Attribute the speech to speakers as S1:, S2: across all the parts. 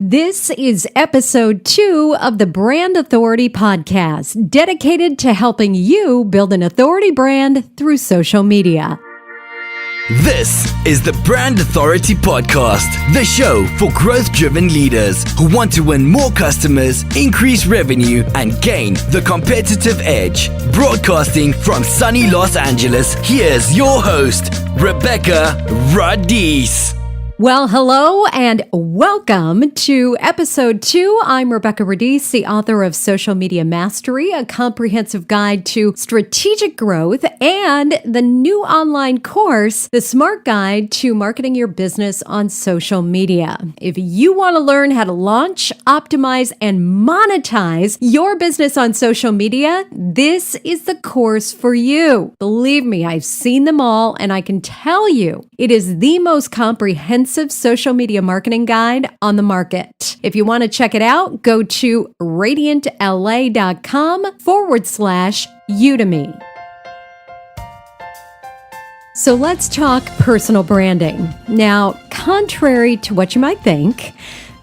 S1: This is episode 2 of the Brand Authority Podcast, dedicated to helping you build an authority brand through social media.
S2: This is the Brand Authority Podcast, the show for growth-driven leaders who want to win more customers, increase revenue, and gain the competitive edge. Broadcasting from sunny Los Angeles, here's your host, Rebekah Radice.
S1: Well, hello and welcome to episode 2. I'm Rebekah Radice, the author of Social Media Mastery, a comprehensive guide to strategic growth, and the new online course, The Smart Guide to Marketing Your Business on Social Media. If you want to learn how to launch, optimize, and monetize your business on social media, this is the course for you. Believe me, I've seen them all, and I can tell you it is the most comprehensive social media marketing guide on the market. If you want to check it out, go to radiantla.com/Udemy. So let's talk personal branding. Now, contrary to what you might think,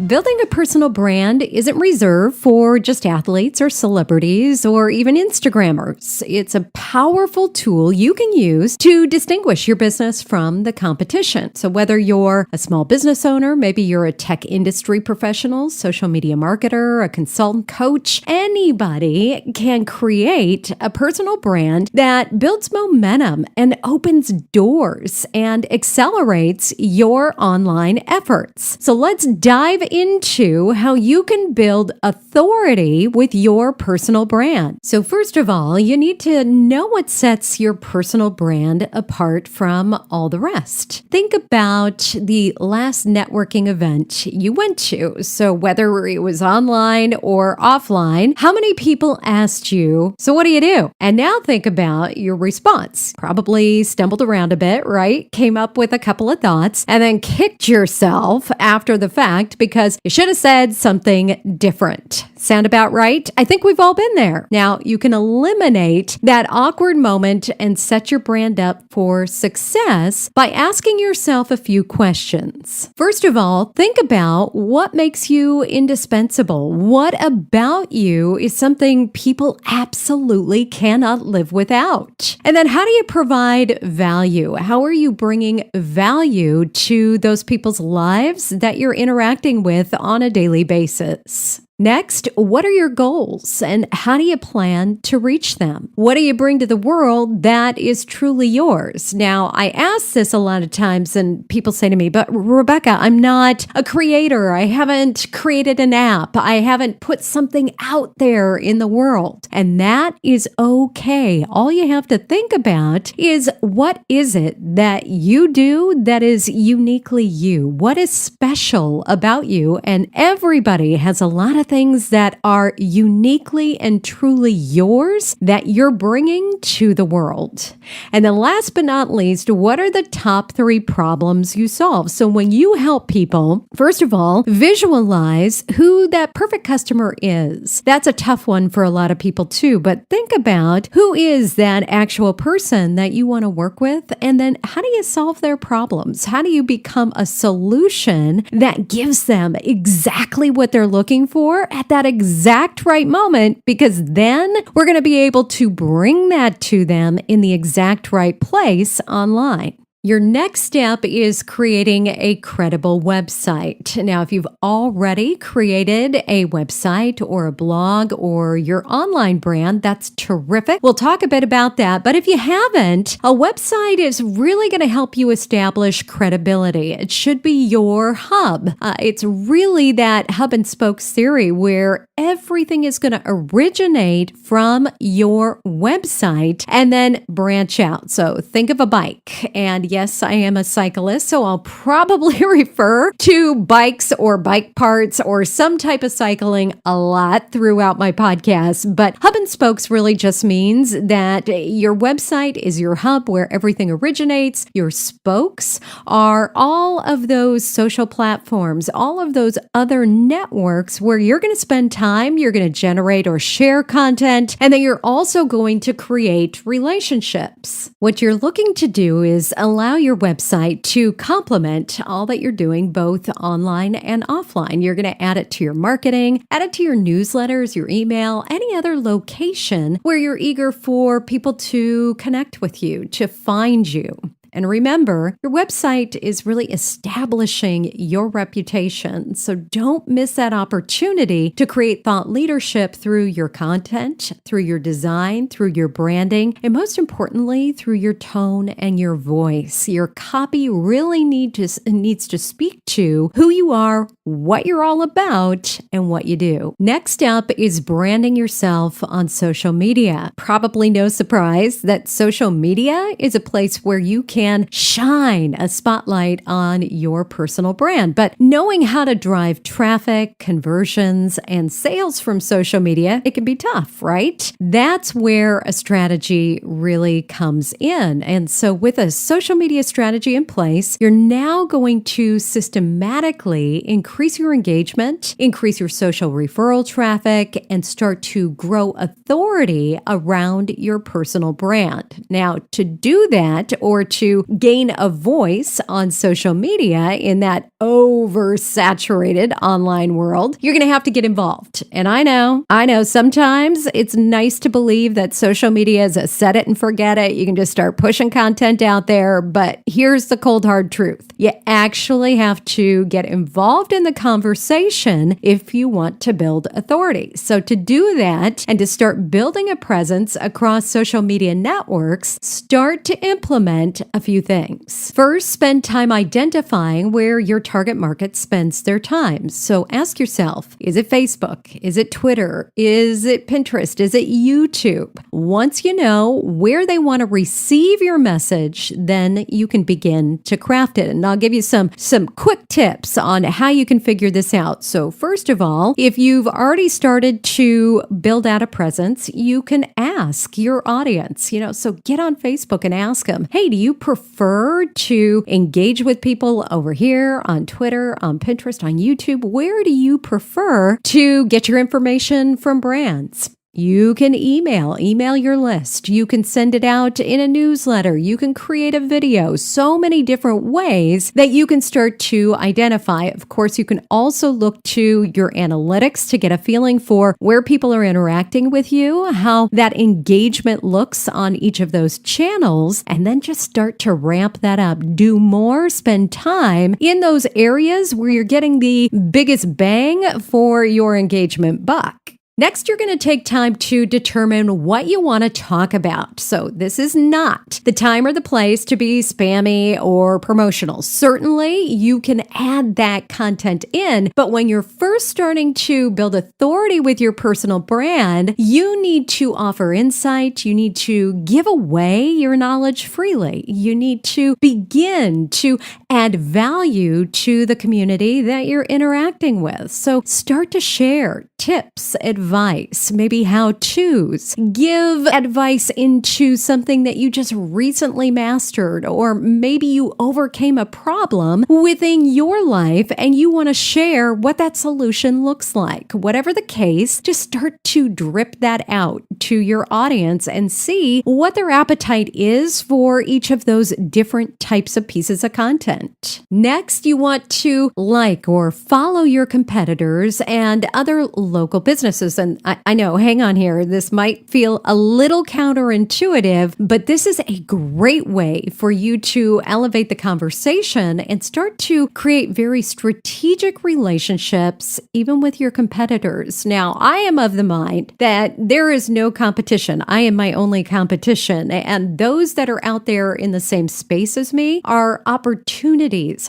S1: building a personal brand isn't reserved for just athletes or celebrities or even Instagrammers. It's a powerful tool you can use to distinguish your business from the competition. So whether you're a small business owner, maybe you're a tech industry professional, social media marketer, a consultant, coach, anybody can create a personal brand that builds momentum and opens doors and accelerates your online efforts. So let's dive into how you can build authority with your personal brand. So first of all, you need to know what sets your personal brand apart from all the rest. Think about the last networking event you went to. So whether it was online or offline, how many people asked you, "So what do you do?" And now think about your response. Probably stumbled around a bit, right? Came up with a couple of thoughts and then kicked yourself after the fact because you should have said something different. Sound about right? I think we've all been there. Now, you can eliminate that awkward moment and set your brand up for success by asking yourself a few questions. First of all, think about what makes you indispensable. What about you is something people absolutely cannot live without? And then how do you provide value? How are you bringing value to those people's lives that you're interacting with on a daily basis? Next, what are your goals and how do you plan to reach them? What do you bring to the world that is truly yours? Now, I ask this a lot of times and people say to me, "But Rebekah, I'm not a creator. I haven't created an app. I haven't put something out there in the world." And that is okay. All you have to think about is, what is it that you do that is uniquely you? What is special about you? And everybody has a lot of things that are uniquely and truly yours that you're bringing to the world. And then last but not least, what are the top 3 problems you solve? So when you help people, first of all, visualize who that perfect customer is. That's a tough one for a lot of people too, but think about who is that actual person that you want to work with, and then how do you solve their problems? How do you become a solution that gives them exactly what they're looking for at that exact right moment, because then we're going to be able to bring that to them in the exact right place online. Your next step is creating a credible website. Now, if you've already created a website or a blog or your online brand, that's terrific. We'll talk a bit about that. But if you haven't, a website is really going to help you establish credibility. It should be your hub. It's really that hub and spokes theory where everything is going to originate from your website and then branch out. So think of a bike, and yes, I am a cyclist, so I'll probably refer to bikes or bike parts or some type of cycling a lot throughout my podcast. But hub and spokes really just means that your website is your hub where everything originates. Your spokes are all of those social platforms, all of those other networks where you're going to spend time, you're going to generate or share content, and then you're also going to create relationships. What you're looking to do is allow allow your website to complement all that you're doing both online and offline. You're going to add it to your marketing, add it to your newsletters, your email, any other location where you're eager for people to connect with you, to find you. And remember, your website is really establishing your reputation. So don't miss that opportunity to create thought leadership through your content, through your design, through your branding, and most importantly, through your tone and your voice. Your copy really needs to speak to who you are, what you're all about, and what you do. Next up is branding yourself on social media. Probably no surprise that social media is a place where you can shine a spotlight on your personal brand. But knowing how to drive traffic, conversions, and sales from social media, it can be tough, right? That's where a strategy really comes in. And so with a social media strategy in place, you're now going to systematically increase your engagement, increase your social referral traffic, and start to grow authority around your personal brand. Now, to do that, or to gain a voice on social media in that oversaturated online world, you're going to have to get involved. And I know sometimes it's nice to believe that social media is a set it and forget it. You can just start pushing content out there. But here's the cold hard truth. You actually have to get involved in the conversation if you want to build authority. So to do that and to start building a presence across social media networks, start to implement a few things. First, spend time identifying where your target market spends their time. So ask yourself, is it Facebook? Is it Twitter? Is it Pinterest? Is it YouTube? Once you know where they want to receive your message, then you can begin to craft it. And I'll give you some quick tips on how you can figure this out. So first of all, if you've already started to build out a presence, you can ask your audience, so get on Facebook and ask them, hey, do you prefer to engage with people over here on Twitter, on Pinterest, on YouTube? Where do you prefer to get your information from brands? You can email your list. You can send it out in a newsletter. You can create a video. So many different ways that you can start to identify. Of course, you can also look to your analytics to get a feeling for where people are interacting with you, how that engagement looks on each of those channels, and then just start to ramp that up. Do more, spend time in those areas where you're getting the biggest bang for your engagement buck. Next, you're going to take time to determine what you want to talk about. So this is not the time or the place to be spammy or promotional. Certainly, you can add that content in, but when you're first starting to build authority with your personal brand, you need to offer insight. You need to give away your knowledge freely. You need to begin to add value to the community that you're interacting with. So start to share tips, advice, maybe how-tos. Give advice into something that you just recently mastered, or maybe you overcame a problem within your life and you want to share what that solution looks like. Whatever the case, just start to drip that out to your audience and see what their appetite is for each of those different types of pieces of content. Next, you want to like or follow your competitors and other local businesses. And I know, hang on here, this might feel a little counterintuitive, but this is a great way for you to elevate the conversation and start to create very strategic relationships, even with your competitors. Now, I am of the mind that there is no competition. I am my only competition. And those that are out there in the same space as me are opportunities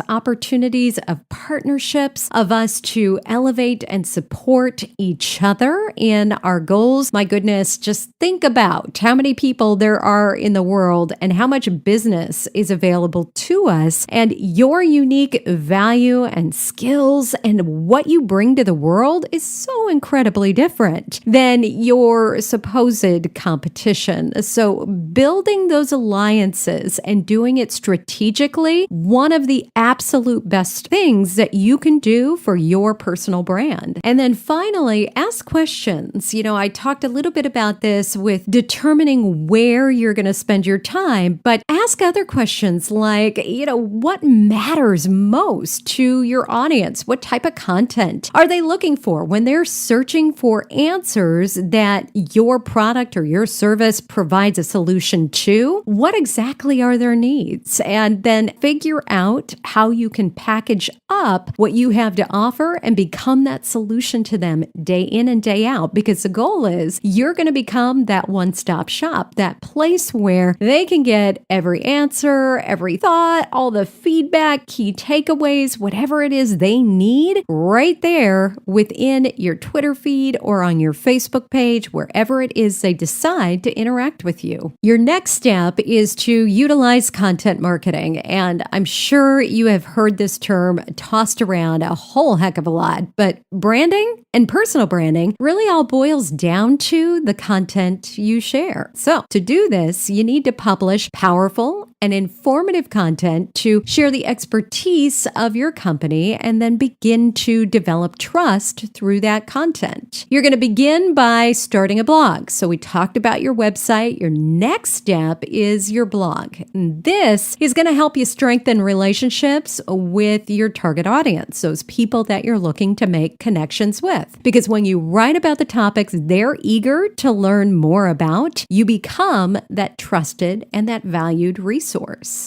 S1: of partnerships, of us to elevate and support each other in our goals. My goodness, just think about how many people there are in the world and how much business is available to us, and your unique value and skills and what you bring to the world is so incredibly different than your supposed competition. So building those alliances and doing it strategically, one of the absolute best things that you can do for your personal brand. And then finally, finally, ask questions. I talked a little bit about this with determining where you're going to spend your time, but ask other questions like, what matters most to your audience? What type of content are they looking for when they're searching for answers that your product or your service provides a solution to? What exactly are their needs? And then figure out how you can package up what you have to offer and become that solution to them day in and day out, because the goal is you're going to become that one-stop shop, that place where they can get every answer, every thought, all the feedback, key takeaways, whatever it is they need right there within your Twitter feed or on your Facebook page, wherever it is they decide to interact with you. Your next step is to utilize content marketing. And I'm sure you have heard this term tossed around a whole heck of a lot, but branding and personal branding really all boils down to the content you share. So to do this, you need to publish powerful and informative content to share the expertise of your company and then begin to develop trust through that content. You're going to begin by starting a blog. So we talked about your website. Your next step is your blog. And this is going to help you strengthen relationships with your target audience, those people that you're looking to make connections with. Because when you write about the topics they're eager to learn more about, you become that trusted and that valued resource.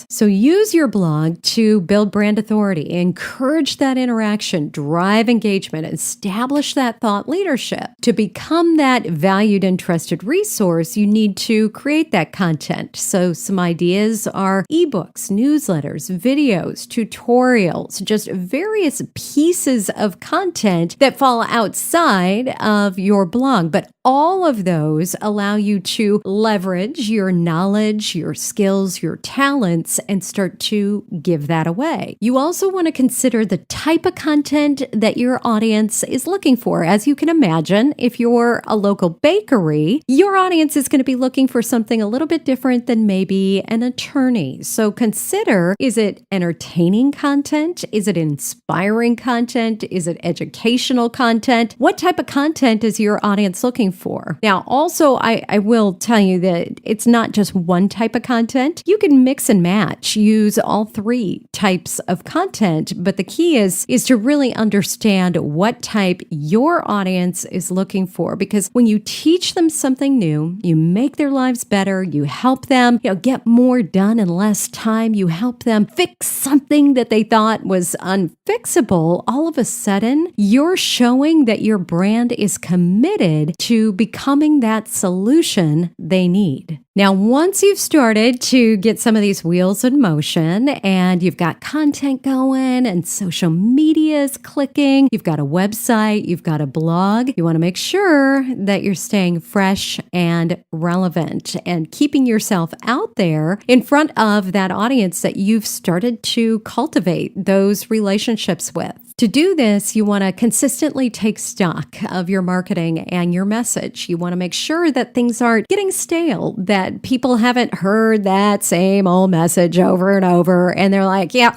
S1: So use your blog to build brand authority, encourage that interaction, drive engagement, establish that thought leadership. To become that valued and trusted resource, you need to create that content. So some ideas are ebooks, newsletters, videos, tutorials, just various pieces of content that fall outside of your blog. But all of those allow you to leverage your knowledge, your skills, your talents, and start to give that away. You also want to consider the type of content that your audience is looking for. As you can imagine, if you're a local bakery, your audience is going to be looking for something a little bit different than maybe an attorney. So consider, is it entertaining content? Is it inspiring content? Is it educational content? What type of content is your audience looking for? Now, also, I will tell you that it's not just one type of content. You can mix and match, use all three types of content, but the key is to really understand what type your audience is looking for, because when you teach them something new, you make their lives better, you help them, get more done in less time, you help them fix something that they thought was unfixable, all of a sudden, you're showing that your brand is committed to becoming that solution they need. Now, once you've started to get some of these wheels in motion and you've got content going and social media is clicking, you've got a website, you've got a blog, you want to make sure that you're staying fresh and relevant and keeping yourself out there in front of that audience that you've started to cultivate those relationships with. To do this, you want to consistently take stock of your marketing and your message. You want to make sure that things aren't getting stale, that people haven't heard that same old message over and over, and they're like, yeah,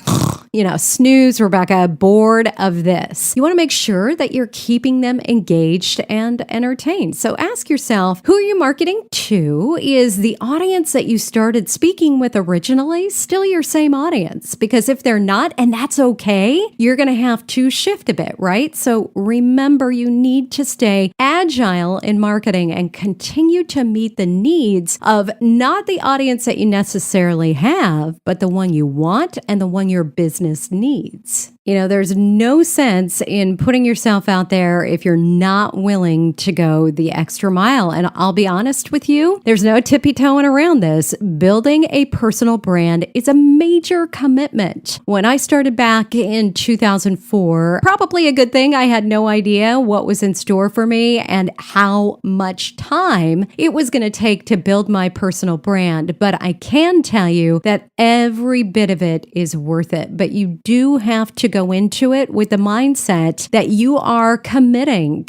S1: snooze, Rebekah, bored of this. You want to make sure that you're keeping them engaged and entertained. So ask yourself, who are you marketing to? Is the audience that you started speaking with originally still your same audience? Because if they're not, and that's okay, you're going to have to shift a bit, right? So remember, you need to stay agile in marketing and continue to meet the needs of not the audience that you necessarily have, but the one you want and the one your business needs. There's no sense in putting yourself out there if you're not willing to go the extra mile. And I'll be honest with you, there's no tippy-toeing around this. Building a personal brand is a major commitment. When I started back in 2004, probably a good thing I had no idea what was in store for me and how much time it was going to take to build my personal brand. But I can tell you that every bit of it is worth it. But you do have to go go into it with the mindset that you are committing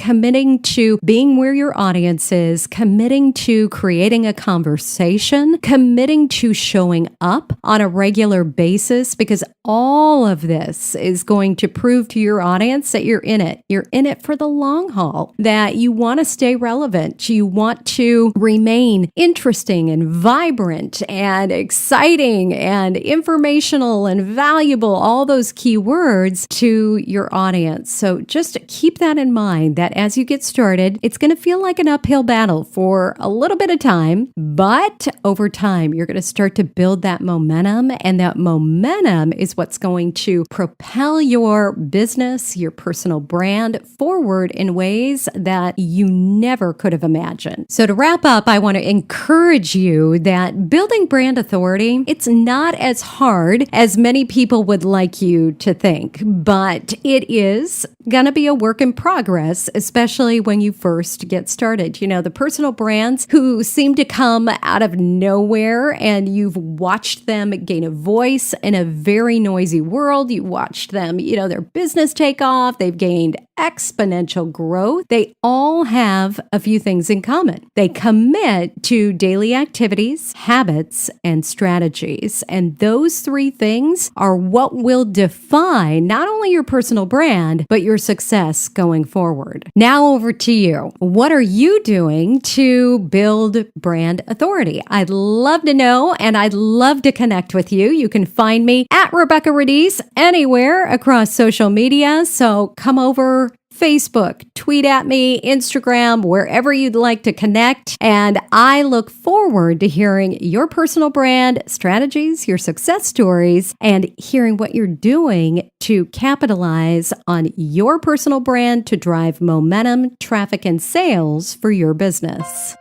S1: to being where your audience is, committing to creating a conversation, committing to showing up on a regular basis, because all of this is going to prove to your audience that you're in it. You're in it for the long haul, that you want to stay relevant. You want to remain interesting and vibrant and exciting and informational and valuable, all those key words to your audience. So just keep that in mind, that as you get started, it's going to feel like an uphill battle for a little bit of time, but over time, you're going to start to build that momentum, and that momentum is what's going to propel your business, your personal brand forward in ways that you never could have imagined. So to wrap up, I want to encourage you that building brand authority, it's not as hard as many people would like you to think, but it is going to be a work in progress, especially when you first get started. You know, the personal brands who seem to come out of nowhere and you've watched them gain a voice in a very noisy world. You watched them, their business take off. They've gained exponential growth. They all have a few things in common. They commit to daily activities, habits, and strategies. And those three things are what will define not only your personal brand, but your success going forward. Now over to you. What are you doing to build brand authority? I'd love to know, and I'd love to connect with you. You can find me at Rebekah Radice anywhere across social media. So come over, Facebook, tweet at me, Instagram, wherever you'd like to connect. And I look forward to hearing your personal brand strategies, your success stories, and hearing what you're doing to capitalize on your personal brand to drive momentum, traffic, and sales for your business.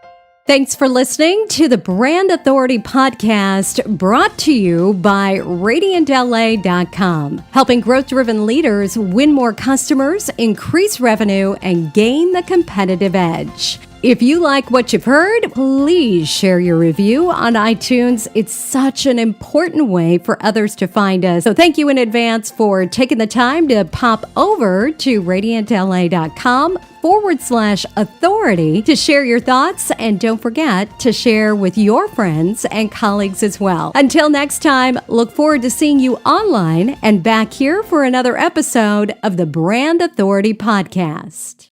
S1: Thanks for listening to the Brand Authority Podcast, brought to you by RadiantLA.com, helping growth-driven leaders win more customers, increase revenue, and gain the competitive edge. If you like what you've heard, please share your review on iTunes. It's such an important way for others to find us. So thank you in advance for taking the time to pop over to RadiantLA.com/authority to share your thoughts. And don't forget to share with your friends and colleagues as well. Until next time, look forward to seeing you online and back here for another episode of the Brand Authority Podcast.